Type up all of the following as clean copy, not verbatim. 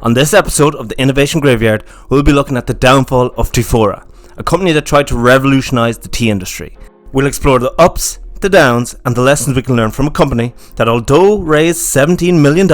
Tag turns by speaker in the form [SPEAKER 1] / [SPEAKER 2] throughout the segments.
[SPEAKER 1] On this episode of the Innovation Graveyard, we'll be looking at the downfall of Teaforia, a company that tried to revolutionize the tea industry. We'll explore the ups, the downs, and the lessons we can learn from a company that, although raised $17 million,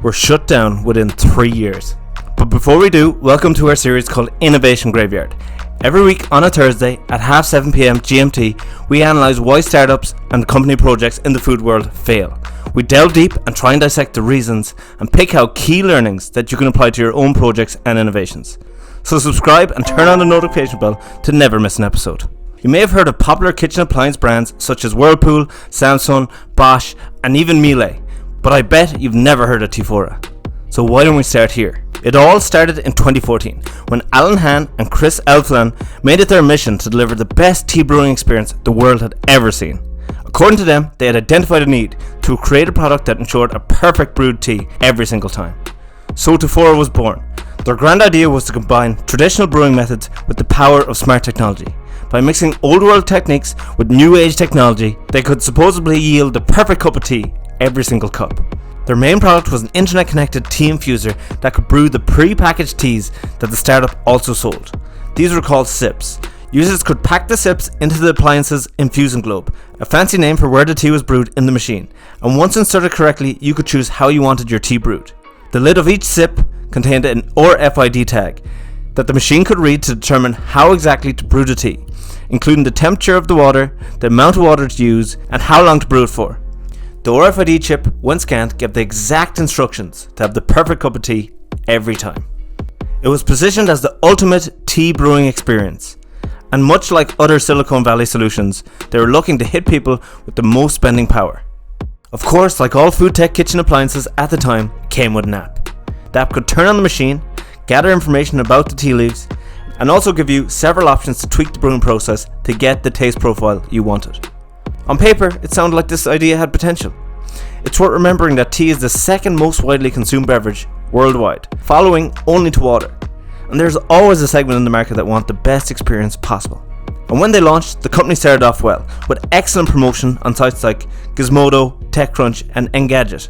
[SPEAKER 1] were shut down within 3 years. But before we do, welcome to our series called Innovation Graveyard. Every week on a Thursday at 7:30 p.m. GMT, we analyse why startups and company projects in the food world fail. We delve deep and try and dissect the reasons and pick out key learnings that you can apply to your own projects and innovations. So subscribe and turn on the notification bell to never miss an episode. You may have heard of popular kitchen appliance brands such as Whirlpool, Samsung, Bosch, and even Miele, but I bet you've never heard of Teaforia. So why don't we start here? It all started in 2014 when Alan Hahn and Chris Elfland made it their mission to deliver the best tea brewing experience the world had ever seen. According to them, they had identified a need to create a product that ensured a perfect brewed tea every single time. So Teaforia was born. Their grand idea was to combine traditional brewing methods with the power of smart technology. By mixing old world techniques with new age technology, they could supposedly yield the perfect cup of tea every single cup. Their main product was an internet-connected tea infuser that could brew the pre-packaged teas that the startup also sold. These were called sips. Users could pack the sips into the appliance's infusing globe, a fancy name for where the tea was brewed in the machine, and once inserted correctly, you could choose how you wanted your tea brewed. The lid of each sip contained an RFID tag that the machine could read to determine how exactly to brew the tea, including the temperature of the water, the amount of water to use, and how long to brew it for. The RFID chip, when scanned, gave the exact instructions to have the perfect cup of tea every time. It was positioned as the ultimate tea brewing experience, and much like other Silicon Valley solutions, they were looking to hit people with the most spending power. Of course, like all food tech kitchen appliances at the time, it came with an app. The app could turn on the machine, gather information about the tea leaves, and also give you several options to tweak the brewing process to get the taste profile you wanted. On paper, it sounded like this idea had potential. It's worth remembering that tea is the second most widely consumed beverage worldwide, following only to water. And there's always a segment in the market that want the best experience possible. And when they launched, the company started off well, with excellent promotion on sites like Gizmodo, TechCrunch, and Engadget.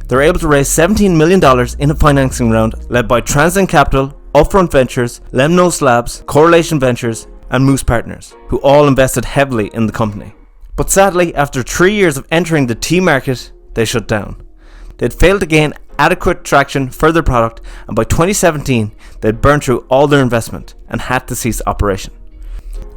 [SPEAKER 1] They were able to raise $17 million in a financing round led by Transcend Capital, Upfront Ventures, Lemnos Labs, Correlation Ventures, and Moose Partners, who all invested heavily in the company. But sadly, after 3 years of entering the tea market, they shut down. They'd failed to gain adequate traction for their product, and by 2017, they'd burned through all their investment and had to cease operation.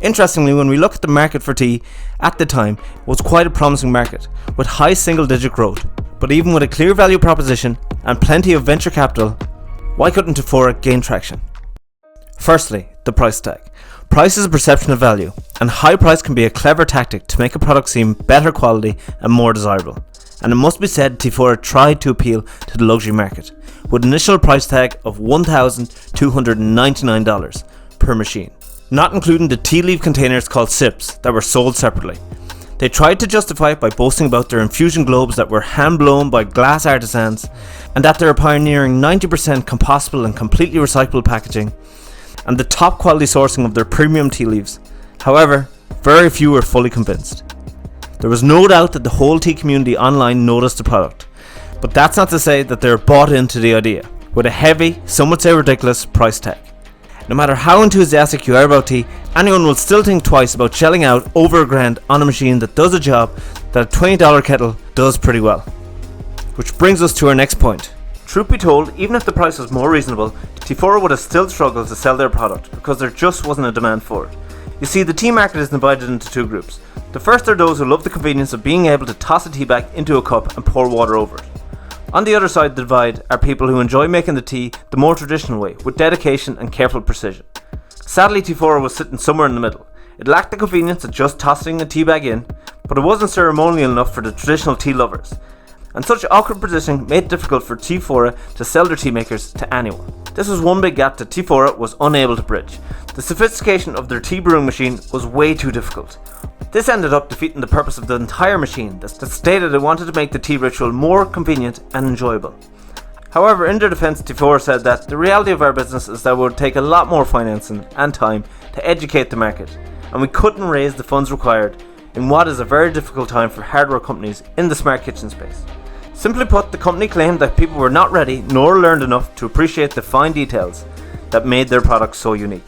[SPEAKER 1] Interestingly, when we look at the market for tea at the time, it was quite a promising market, with high single-digit growth. But even with a clear value proposition and plenty of venture capital, why couldn't Teaforia gain traction? Firstly, the price tag. Price is a perception of value, and high price can be a clever tactic to make a product seem better quality and more desirable. And it must be said, Teaforia tried to appeal to the luxury market, with an initial price tag of $1,299 per machine, not including the tea leaf containers called sips that were sold separately. They tried to justify it by boasting about their infusion globes that were hand-blown by glass artisans, and that they were pioneering 90% compostable and completely recyclable packaging, and the top quality sourcing of their premium tea leaves. However, very few were fully convinced. There was no doubt that the whole tea community online noticed the product, but that's not to say that they were bought into the idea, with a heavy, some would say ridiculous, price tag. No matter how enthusiastic you are about tea, anyone will still think twice about shelling out over $1,000 on a machine that does a job that a $20 kettle does pretty well. Which brings us to our next point. Truth be told, even if the price was more reasonable, Teaforia would have still struggled to sell their product because there just wasn't a demand for it. You see, the tea market is divided into two groups. The first are those who love the convenience of being able to toss a tea bag into a cup and pour water over it. On the other side of the divide are people who enjoy making the tea the more traditional way, with dedication and careful precision. Sadly, Teaforia was sitting somewhere in the middle. It lacked the convenience of just tossing a tea bag in, but it wasn't ceremonial enough for the traditional tea lovers. And such awkward positioning made it difficult for Teaforia to sell their tea makers to anyone. This was one big gap that Teaforia was unable to bridge. The sophistication of their tea brewing machine was way too difficult. This ended up defeating the purpose of the entire machine that stated it wanted to make the tea ritual more convenient and enjoyable. However, in their defense, Teaforia said that the reality of our business is that it would take a lot more financing and time to educate the market, and we couldn't raise the funds required in what is a very difficult time for hardware companies in the smart kitchen space. Simply put, the company claimed that people were not ready nor learned enough to appreciate the fine details that made their products so unique.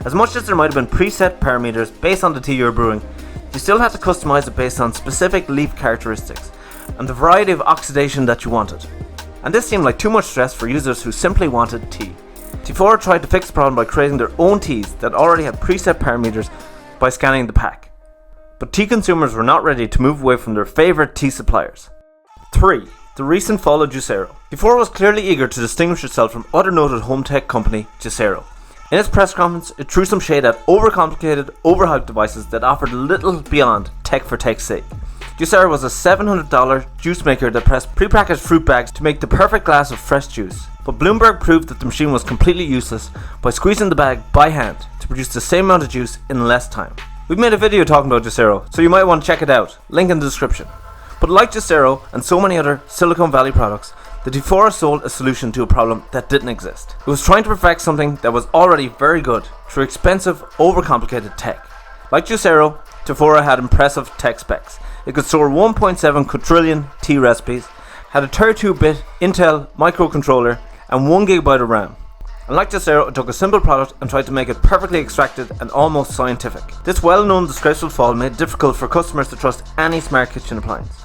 [SPEAKER 1] As much as there might have been preset parameters based on the tea you were brewing, you still had to customize it based on specific leaf characteristics and the variety of oxidation that you wanted. And this seemed like too much stress for users who simply wanted tea. Teaforia tried to fix the problem by creating their own teas that already had preset parameters by scanning the pack. But tea consumers were not ready to move away from their favourite tea suppliers. 3. The recent fall of Juicero. Teaforia was clearly eager to distinguish itself from other noted home tech company, Juicero. In its press conference, it threw some shade at overcomplicated, overhyped devices that offered little beyond tech for tech's sake. Juicero was a $700 juice maker that pressed prepackaged fruit bags to make the perfect glass of fresh juice. But Bloomberg proved that the machine was completely useless by squeezing the bag by hand to produce the same amount of juice in less time. We've made a video talking about Juicero, so you might want to check it out, link in the description. But like Juicero and so many other Silicon Valley products, the Teaforia sold a solution to a problem that didn't exist. It was trying to perfect something that was already very good through expensive, overcomplicated tech. Like Juicero, Teaforia had impressive tech specs. It could store 1.7 quadrillion tea recipes, had a 32-bit Intel microcontroller, and 1GB of RAM. And like Juicero, it took a simple product and tried to make it perfectly extracted and almost scientific. This well-known disgraceful fall made it difficult for customers to trust any smart kitchen appliance.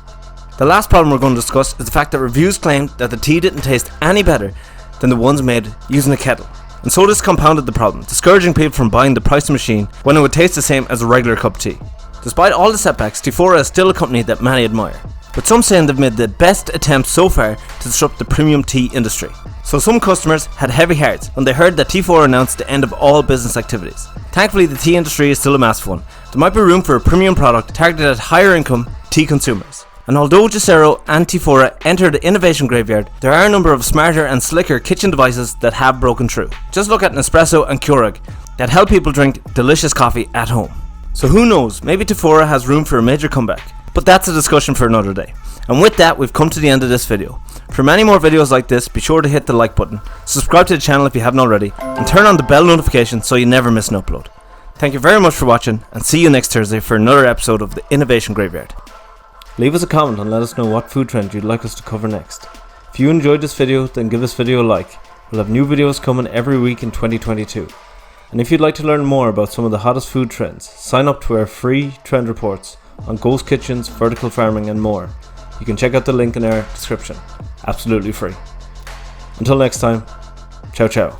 [SPEAKER 1] The last problem we're going to discuss is the fact that reviews claimed that the tea didn't taste any better than the ones made using a kettle. And so this compounded the problem, discouraging people from buying the priced machine when it would taste the same as a regular cup of tea. Despite all the setbacks, Teaforia is still a company that many admire, with some saying they've made the best attempt so far to disrupt the premium tea industry. So some customers had heavy hearts when they heard that Teaforia announced the end of all business activities. Thankfully, the tea industry is still a massive one. There might be room for a premium product targeted at higher income tea consumers. And although Juicero and Teaforia entered the innovation graveyard, there are a number of smarter and slicker kitchen devices that have broken through. Just look at Nespresso and Keurig that help people drink delicious coffee at home. So who knows, maybe Teaforia has room for a major comeback. But that's a discussion for another day. And with that, we've come to the end of this video. For many more videos like this, be sure to hit the like button, subscribe to the channel if you haven't already, and turn on the bell notification so you never miss an upload. Thank you very much for watching, and see you next Thursday for another episode of the Innovation Graveyard. Leave us a comment and let us know what food trend you'd like us to cover next. If you enjoyed this video, then give this video a like. We'll have new videos coming every week in 2022. And if you'd like to learn more about some of the hottest food trends, sign up to our free trend reports on ghost kitchens, vertical farming and more. You can check out the link in our description. Absolutely free. Until next time, ciao ciao.